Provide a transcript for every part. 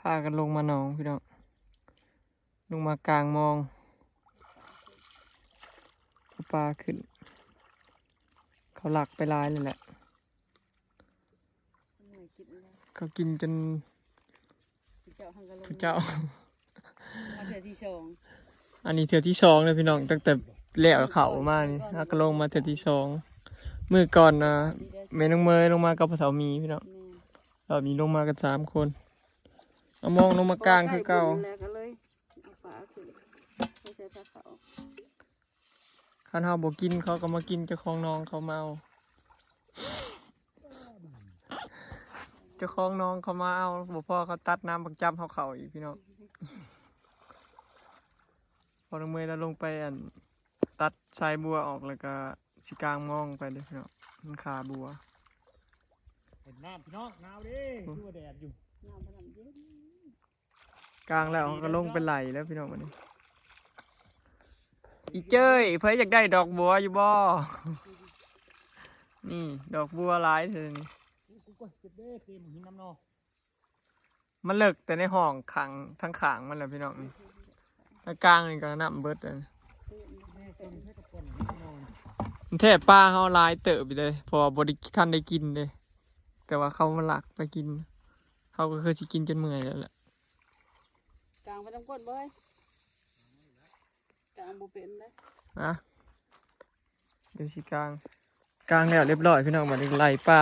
พากันลงมาหนองพี่น้องลงมากลางมองปลาขึ้นเขาหลักไปลายเลยแหละเขากินจนเจ้าอันนี้เถื่อที่สองเลยพี่น้องตั้งแต่แล้วเขามานี่แล้วก็ลงมาเถื่อที่สองเมื่อก่อนนะแม่น้องเมยลงมากับภาษามีพี่น้องเรามีลงมากัน3 คนเอามองลงมากลางคือเก่าข้าวเฮาบ่กินเขาก็มากินเจ้าของน้องเขาเมาเจ้าของน้องเขามาเอาบ่พอเขาตัดน้ำบักจับเขาอีกพี่น้องพอลงเมยแล้วลงไปตัดชายบัวออกแล้วก็สิกลางมองไปเลยพี่น้องมันขาบัวเห็นน้ำพี่น้องหนาวดิดูแดดอยู่กลางแล้วก็ลงไปไหลแล้วพี่น้องวันนี้อีเจ้ยเพื่ออยากได้ดอกบัวอยู่บ่นี่ดอกบัวหลายเลยนี่มันเลิกแต่ในห้องขังทั้งขางมันแหละพี่น้องนี่ถ้ากลางนี่ก็น้ำเบิดเลยมันแทบปลาเขาหลายเติบไปเลยพอบริทันได้กินเลยแต่ว่าเขามาหลักไปกินเขาก็คือสิกินจนเมื่อยแล้วแหละกลางไปทำก้นบ่อยกลางบุเป็นเลยนะเดี๋ยวสิกลางแล้วเรียบร้อยพี่น้องมาไหลปลา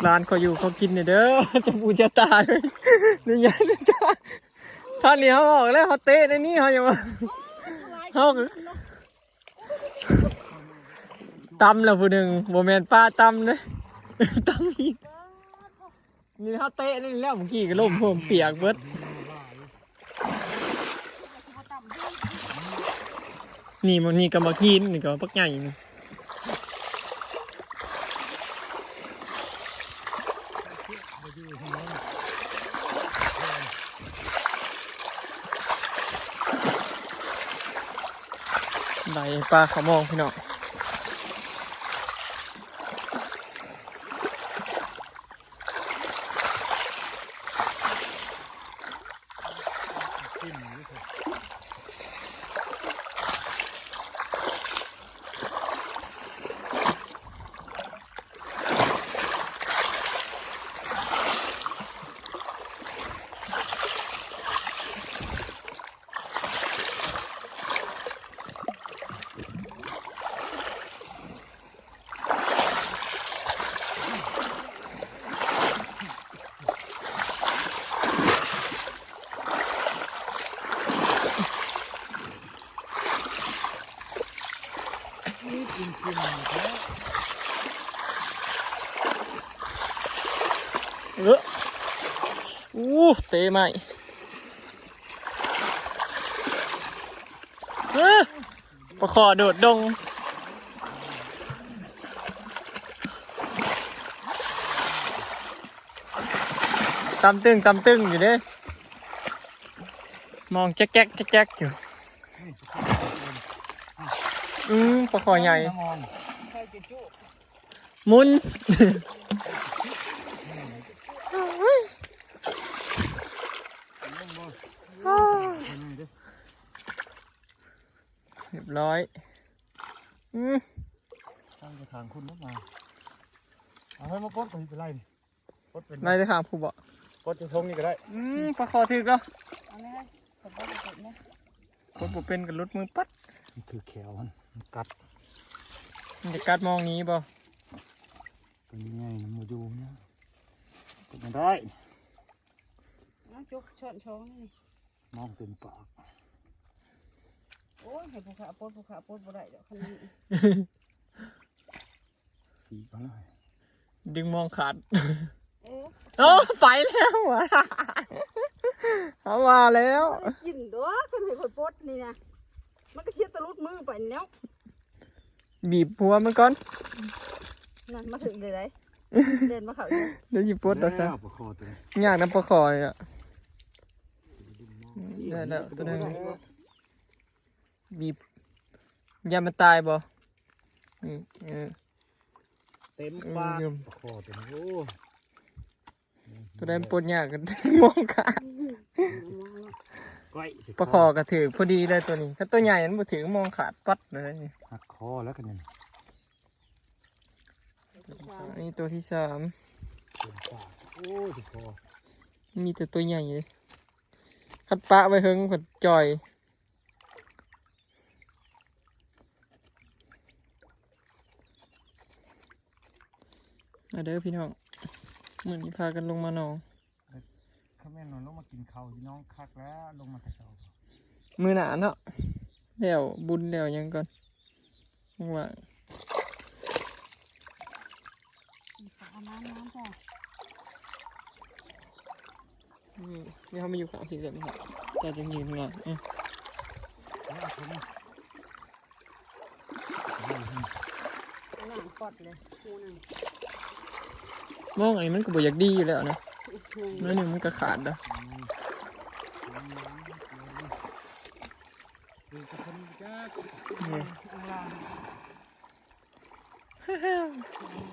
ร้านเขาอยู่เขากินเนี่ยเด้อจะปูจะตายนี่ยังนี่จ้าท่านนี้เขาออกแล้วเขาเตะในนี่เขาอย่างว่าเขาตำแล้วผู้หนึ่งโมเมนต์ป้าตำเลยตำอีกนี่เขาเตะนี่แล้วเมื่อกี้ก็ล่มผมเปียกเบิดนี่มันนี่ก็มากินนี่ก็ปักใหญ่นี่ไหลปลาเขามองพี่น้องเตะใหม่ปลาขอโดดดงตำตึงอยู่เด้มองแจ๊กอยู่ปลาขอใหญ่มุนเรียบร้อยตั้งกระถางคุณมาเอาให้มาปดไปไล่ปดเป็นไล่ได้ข้างผู้บ่ปดจะทงนี่ก็ได้ปลาคอถึกแล้วปดเป็นกับรถมือปัดถือแขวมันกัดมันจะกัดมองนี้บ่เป็นยังไงมันมาดูนะกดมาได้จุกช้อนช้องนี่มองเต็มปากโอ้ยให้ผู้ขาปดบ่ได้เดี๋ยวคันนี้สีก็เลยดึงมองขาดโอ้ไปแล้วอ่ะเอามาแล้วกินด้วคันให้คนปดนี่นะมันก็เทียตะลุดมือไปแล้วบีบหัวมันก่อนนั่นมาถึงเลย เดินมาเขาเดี๋ยวหยิบปดแล้วครับยากนะปลาคอเนี่ยได้แล้วตัวนึงบีบยามันตายบ่นี่ เต็มปากคอเต็มโอ้ ตัวได้ปนยากกัน มองขาด ก้อย ปลาคอกระถือพอดีเลยตัวนี้ถ้าตัวใหญ่มันบ่ถือมองขาดปัดเลย หักคอแล้วกันยัง นี่ตัวที่สาม เต็มปากโอ้ติดคอ มีแต่ตัวใหญ่เลยคัดปะไว้เฮิงผัดจอยมาเด้อพี่น้องเหมือนนี้พากันลงมาหนอง ข้าแม่นอนลงมากินข้าวพี่น้องคักแล้วลงมาแต่เช้า มือหนาเนาะแล้วบุญแล้วยังก่อนว่า น้ำจ้ะ นี่เขามาอยู่ข้างที่เดิมครับจะยืนงานนี่เอาคนนี้ น้ำปอดเลยคูนึง มองไอ้มันก็บ่อยากดีอยู่แล้วนะน้อยหนึ่งมันก็ขาดนะ ดูกระทำจ้า นี่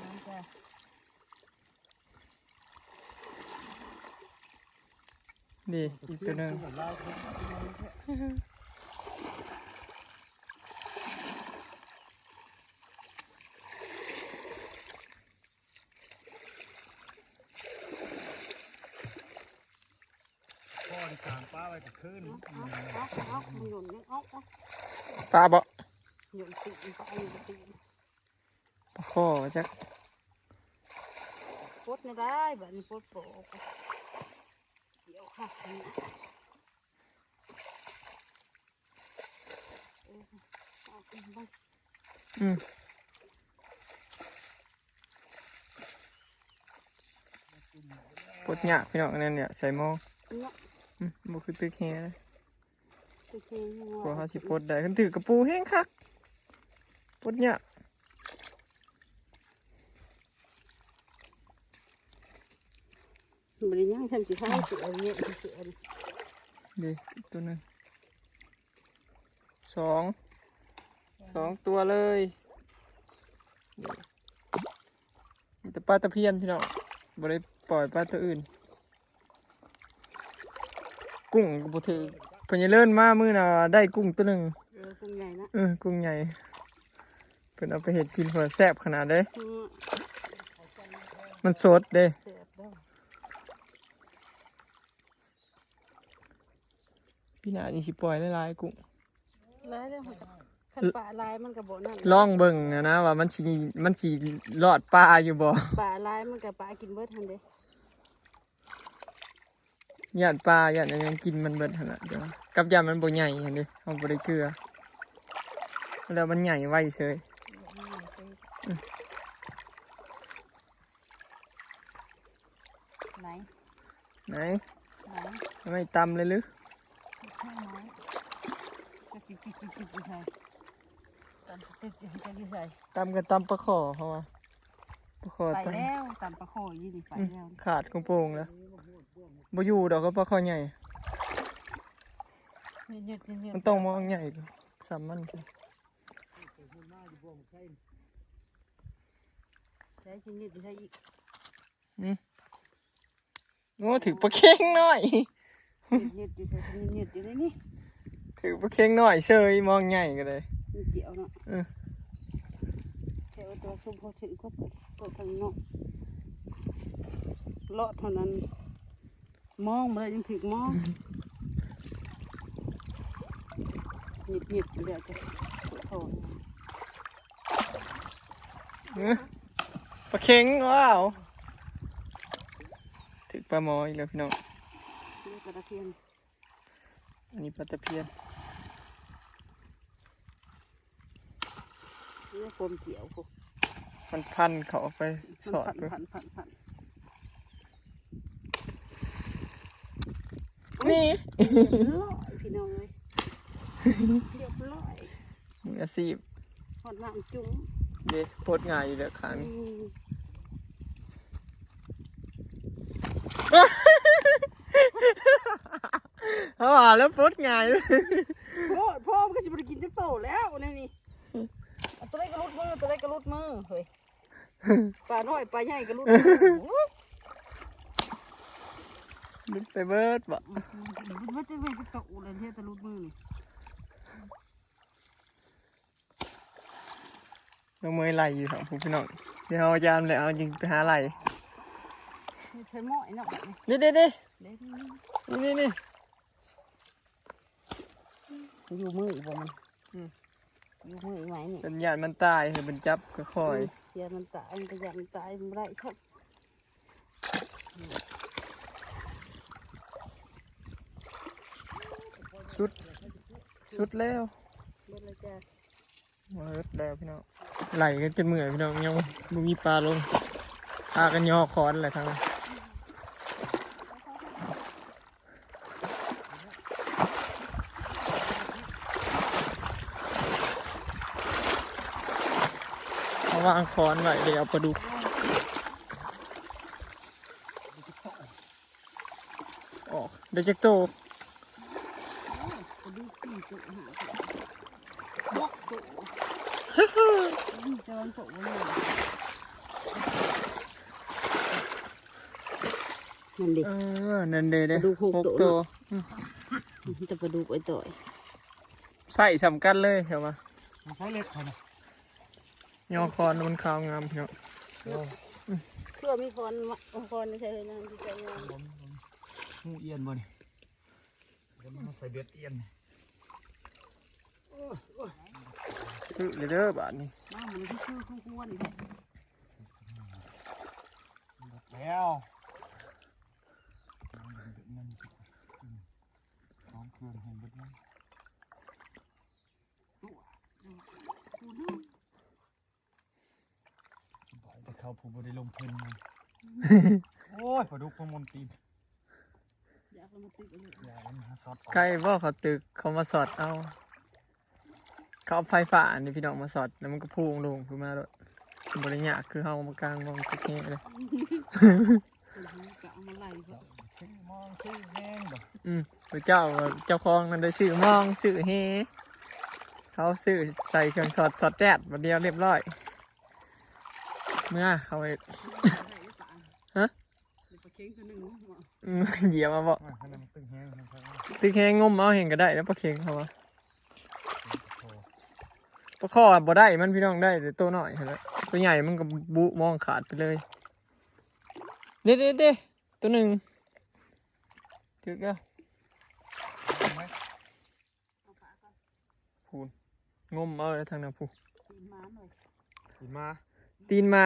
น้ำจ้ะ นี่อีกตัวหนึงพ่อที่ตามป้าไว้แต่คืน เอามันหย่นยังเอา ปลาบ่ หย่นติมันก็เอาหย่นติ ปลาคอจัก ปดไม่ได้แบบนี้ปดโปะเดี๋ยวค่ะอืมปวดหยาพี่น้องนั่นเนี่ยใส่หม้อบ่คือตึกแฮเลยกลัวเขาสิปวดได้คันถือกระปูแห้งคักปวดหยา บริยังทำสิท้ายเสือเนี่ยเสือ ดีอีกตัวหนึงสองตัวเลยมีแต่ปลาตะเพียนพี่น้องบ่ได้ปล่อยปลาตัวอื่น กุ้งก็บ่ถือเพิ่นจะเลิ่นมามื้อน่ะได้กุ้งตัวหนึง กุ้งใหญ่นะ กุ้งใหญ่เพิ่นเอาไปเฮ็ดกินเพื่อแซ่บขนาดเด้มันสดเด้ เสือได้ พี่หน้านี่สิปล่อยหลายๆกุ้ง ลายเลยขันป่าลายมันกับบ่นั่น ลองเบิ่งนะว่ามันสิรอดปลาอยู่บ่ ป่าลายมันกับป่ากินเบิดทันเด้ ย่านปลาย่านอันยังกินมันเบิดหั่นน่ะเดี๋ยวกับย่านมันบ่ใหญ่หั่นเด้เฮาบ่ได้เกลือแล้วมันใหญ่ไวเฉย ไหน ไหน ไหน ทำไมตำเลยหรือ ข้างน้อยจะกินใส่ตำติดจะใส่ ตำกับตำปลาขอเขาว่าปลาขอ ไป ตำ แล้วตำปลาโคยี่ดิไปแล้ว ขาดกระโปรงแล้วบ่อยู่ดอกก็ปลาขอใหญ่ ยืด มันต้องมองใหญ่สามมัน ใช้ชิ้นยืดใช้อีก โอ้ถือปลาเค็งหน่อย ยืดอยู่ใช้ชิ้นยืดอยู่ในนี่ ถือปลาเค็งหน่อยเชยมองใหญ่ก็เลย เกี่ยวเนาะแค่ตัวส้มพอถึงก็ตัวทางนอกเลาะเท่านั้นมองมายังถึงมองหยิบเดี๋ยวจะโถ ปลาเค็งว้าวถือปลาหมออีกแล้วพี่น้อง เรียกกระเทียม อันนี้ปลาตะเพียน เรียกโฟมเจียวพวก มันพันเขาไปสอดไป พัน นี่ ร้อยพี่น้องเลยเรียบร้อย มืออาชีพ หอดน้ำจุ้ง เด้โพดง่ายอยู่แล้วครั้งเขาว่าแล้วโพดง่ายเลย พ่อมันก็จะไปกินจักโตแล้วนี่ตัวได้กระลุดมือเฮ้ย ปลาน้อยปลาใหญ่ก็รุ่น ลุดไปเบิดบ่ มันจะเป็นตกอุเลยเทียตะลุดมือ น้องเมย์ไหลอยู่สองพี่น้องเดี๋ยวเอายามเลยเอายิงไปหาไหล ใช้หม้อไอ้เนาะ นี่เด้ เด็ก นี่ อยู่มืออีกบ่มันอยู่มืออีกไหมนี่ เป็นหยาดมันตายคือเป็นจับก็ค่อย เสียมันตายมันก็ยันตายมันไรครับ สุดแล้ว เบิดเลยจ้ะ มาเอิดแล้วพี่น้องไหลกันจนเมื่อยพี่น้องยังบ่มีปลาลงพากันย่อคอนแหละทั้งนั้นเอาวางคอนไว้เดี๋ยวเอาปลาดุกออกเดี๋ยวจะโต กระดูกสี่ตัวหาบกตัวจะมันตัวมันมันดิ นั่นเด้ ปลาดุกหก หก ตัว ตัว จะปลาดุกไอ้ตัว ใส่สำคัญเลยเห็นไหม มันใช้เล็กเขานะ ยอคอนมันขาวงามพี่น้อง เพื่อมีคนไม่ใช่เลยนะที่จะงาน งูเอียนบ่นี่เดี๋ยวมันใส่เบ็ดเอียน คือเด้อบาทนี้ น้ามันที่ชื่อคู่ควร แล้วนั่นสิน้องเคลื่อนเห็นเบ็ดนั่นแต่เขาผูกบได้ลงทุนมันโอ้ยปลาดุกมันมนตีน อยากมาติดเลย อย่ามันหาซอส ใกล้บ่เขาตึกเขามาสอดเอาเขาเอาไฟฟ้านี่พี่น้องมาสอดแล้วมันก็พุ่งลงขึ้นมาเลยบริญญาคือเฮามากลางมองตะแคงเลย กะมาไล่ก็ ชื่อมองชื่อแห้งบ่ พระเจ้าของนั่นได้ซื้อมองซื้อเฮเขาซื้อใส่เครื่องสอดแจ๊ดมาเดียวเรียบร้อยเมื่อเขาไป ฮะ ปลาเค็งตัวหนึ่ง เหยียบมาบอก ขนาดตึงแห้งนะครับ ตึกแหงงมเอาเห็นก็ได้แล้วปลาเค็งเขาวะปลาคอบ่ได้มันพี่น้องได้แต่ตัวน้อยเห็นแล้วตัวใหญ่มันก็บุมองขาดไปเลยเด้ตัวหนึ่งถึกแล้วพูนงมเอาเลยทางนั้นพู ตีนม้าหน่อย กินมา ตีนมา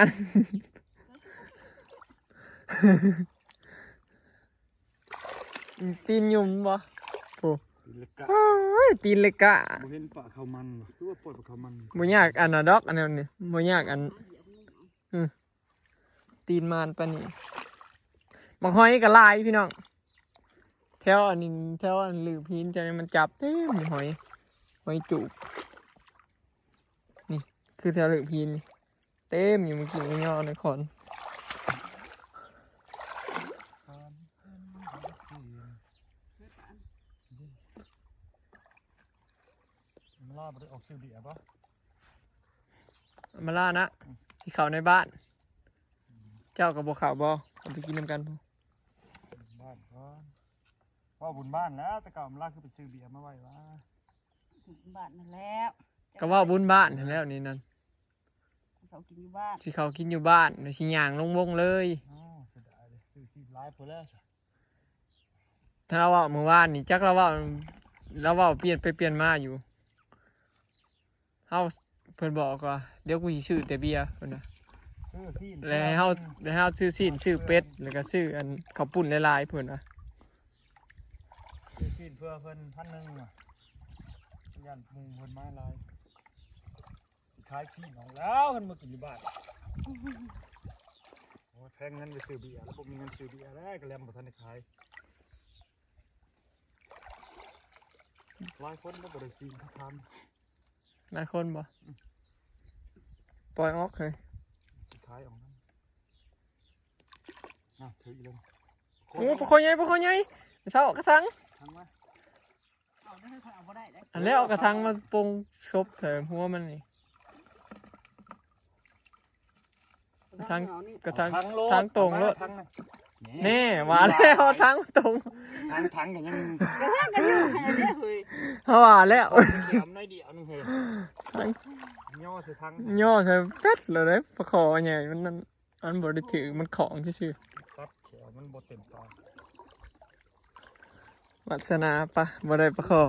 ตีนยุ่มบ่พู เล็กกะ โอ้ยตีนเล็กกะ บ่เห็นปลาข้าวมันคือว่าปล่อยปลาข้าวมัน บ่ยากอันน่ะดอกอันนั้นนี่บ่ยากอันตีนมานปานนี้บักหอยก็หลายพี่น้องแถวอันนี้แถวอันลือพีนจะมันจับเต็มหอยจุกนี่คือแถวลือพีนนี่เต็มอยู่เมื่อกี้มันย่อในคอนมันล่าบ่ได้ออกชื่อเบียร์ป่ะ เอามาล่านะที่เขาในบ้าน เจ้ากับบัวขาวบ่เอาไปกินน้ำกันพู บ้านก่อนว่าบุญบ้านแล้วแต่เก่ามันล่าคือไปซื้อเบียร์มาไว้ว่า บ้านนั่นแล้ว ก็ว่าบุญบ้านนั่นแล้วนี่นั่น เขากินอยู่บ้าน ที่เขากินอยู่บ้านในสิย่างลงวงเลย อ๋อเสียดายเลยซื้อซีไลฟ์พอแล้ว ถ้าเราว่าเมื่อวานนี่จักเราว่าเปลี่ยนไปเปลี่ยนมาอยู่เฮาเพิ่นบอกว่าเดี๋ยวกูสิซื้อแต่เบียร์เพิ่นน่ะ ซื้อซีน แล้วให้เฮาซื้อซีนซื้อเป็ดแล้วก็ซื้ออันข้าวปุ้นหลายๆเพิ่นน่ะ ซื้อซีนเพื่อเพิ่น1,000อ่ะยันมุงเพิ่นมาหลายขายซีนเอาแล้วเพิ่นมากินอยู่บ้านโอ้แพงเงินไปซื้อเบียร์แล้วบ่มีเงินซื้อเบียร์แล้วก็แลมบ่ทันได้ขายหลายคนก็บ่ได้ซีนเขาทำ หลายคนบ่ปล่อยออกเลย สุดท้ายออกนั้นถืออีกเลย โอ้ปลาคอใหญ่เท่ากระทัง ทั้งไหม เอาได้ให้เขาเอาบ่ได้ได้ อันแล้วเอากระทังมาปรุงชบเสริมหัวมันนี่ ป ทาง เอานี่ ก็ทาง ทางโลด ทางตรงโลด ทางน่ะ นี่มาแล้วทางตรง ทางกันยัง กระแทกกันอยู่ให้เด้อเฮ้ย เขาว่าแล้ว เขียมน้อยเดียวนึงเฮ้ย ทาง ย่อใส่ทาง ย่อใส่เป็ดเลยได้ประคอใหญ่มันนั่นอันบ่ได้ถือมันของซื่อ ครับเขียวมันบ่เต็มตา ๆวัสนาปะบ่ได้ประคอ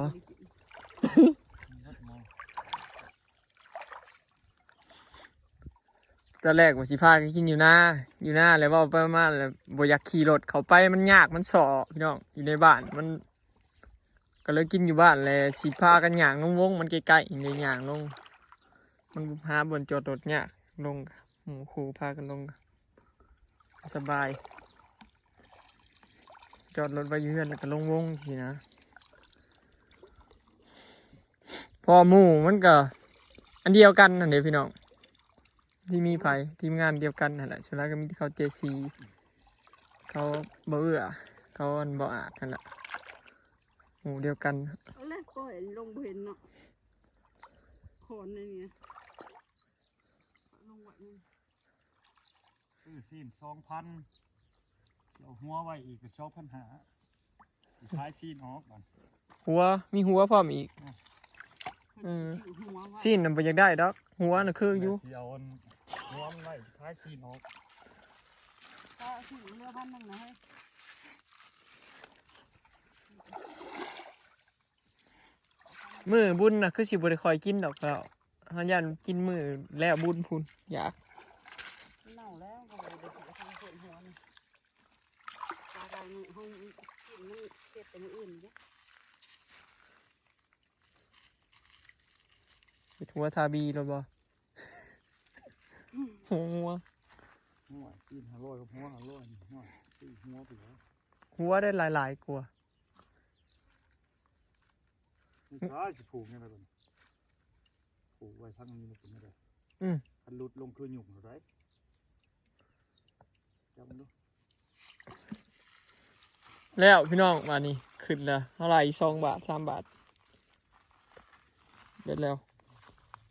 ตอนแรกว่าสิพากันกินอยู่หน้าแล้วเว่าไปมาแล้วบ่อยากขี่รถเขาไปมันยากมันส่อพี่น้องอยู่ในบ้านมัน ก็เลยกินอยู่บ้านเลยสิพากันย่างลงวงมันใกล้ๆเลยย่างลงมันหาบนจอดรถยากลงหมู่ครูพากันลงสบาย จอดรถไว้อยู่เฮือนแล้วก็ลงวงสินะพอหมู่มันก็อันเดียวกันนั่นเด้พี่น้องที่มีไผทีมงานเดียวกันนั่นแหละฉะนั้นก็มีเขาเจซีเขาบ่เอื้อเขาอันบ่อาจนั่นแหละหมู่เดียวกัน เอาแรกปล่อยลงบ่เห็นเนาะโคนในนี่ลงไว้นี่ ซื้อซีน2,000เดี๋ยวหัวไว้อีกก็2,500ท้ายซีนออกก่อน หัวมีหัวพร้อมอีก หัวไว้ ซีนน่ะบ่อยากได้ดอกหัวน่ะคืออยู่ เดี๋ยวอันหัวมันไว้ท้ายซีนออก ก็สิเรือพันนึงนะเฮ้ย มื้อบุญน่ะคือสิบ่ได้คอยกินดอกแล้วเฮาย่านกินมื้อแล้วบุญพุ่นอยาก เน่าแล้วก็บ่ได้ทางส่วนหัวนี่ตาได้นี่ห้องกินมันเก็บเป็นอื่นเด้ ไปทัวทาบีแล้วบ่หัว หัวซีน500กับหัว500นี่หัวซื้อหัวไปแล้ว หัวได้หลายๆกว่า นี่ก็สิผูกยังไงก่อนผูกไว้ทางนี้มันเป็นไม่ได้ คันหลุดลงคือหยุ่งอะไรจำดู แล้วพี่น้องมานี่ขึ้นแล้วเท่าไหร่2 บาท 3 บาทเบ็ดแล้ว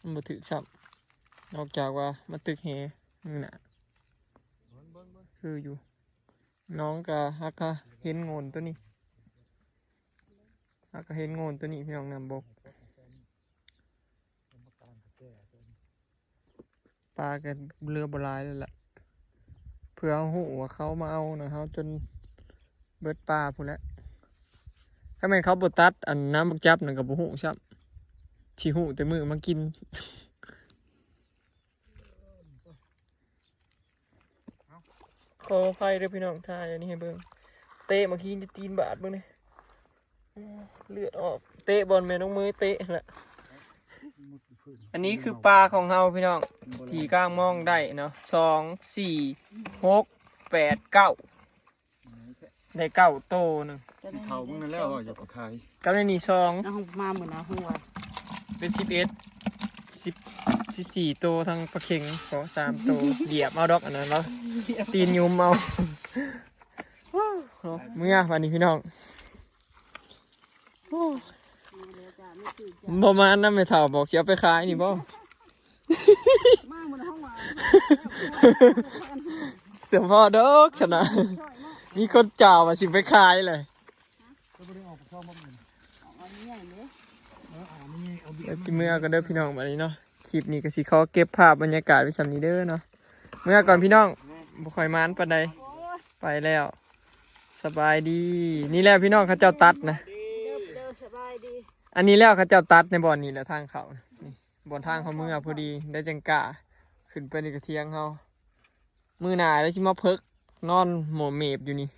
มันบ่ถึกซ้ำนอกจากว่ามันตึกแหนี่น่ะคืออยู่น้องก็ฮักก็เห็นโงนตัวนี้ฮักก็เห็นโงนตัวนี้พี่น้องนำบกปลากันเรือบ่หลายแล้วล่ะเพื่อเอาหูว่าเขามาเอานะเขาจนเบิดปลาพู้นแหล้วถ้าแม่นเขาบ่ตัดอันน้ำบักจับนั่นก็บ่ฮู้ซ้ำสิฮู้แต่มื้อมากิน ขออภัยเด้อพี่น้องถ่ายอันนี้ให้เบิ่งเตะเมื่อกี้จะตีนบาดเบิ่งนี่เลือดออกเตะบอลแม่น้องมือเตะแหละอันนี้คือปลาของเฮาพี่น้องที่ก้างมองได้เนาะ2 4 6 8 9ได้9โตหนึง เขามึงนั่นแล้วอย่าไปขาย กับในนี่ เอามาเหมือนเอาหัว 2เป็น14โตทั้งปลาเข็งขอ3โตเหยียบเอาดอกอันนั้นแล้วตีนยุมเอาเมื่อวันนี้พี่น้อง เลยจ้ะไม่ตื่นจ้ะ บ่มาน้ำไม่เท่าบอกสิเอาไปขายนี่บ่ มาเหมือนห้องมา เสียพ่อดอกชนะมีคนจ่าว่าสิไปขายเลย ก็ไม่ได้ออกช่องบ้างเลย อันนี้ใหญ่เลย เอาไม่เอาเบีย แล้วสิเมื่อก็เด้อพี่น้องบัดนี้เนาะคลิปนี้ก็สิขอเก็บภาพบรรยากาศไว้สำนี้เด้อเนาะเมื่อก่อนพี่น้องบ่ค่อยมานปานใดไปแล้ว สบายดี นี่แหละพี่น้องเขาเจ้าตัดนะ เดินสบายดี อันนี้แล้วเขาเจ้าตัดในบ่อนนี้แหละทางเขานี่บ่อนทางเขาเมื่อพอดีได้จังกะขึ้นไปในกระเทียงเขามือหน้าแล้วสิมาเพิกนอนหมอเมบอยู่นี่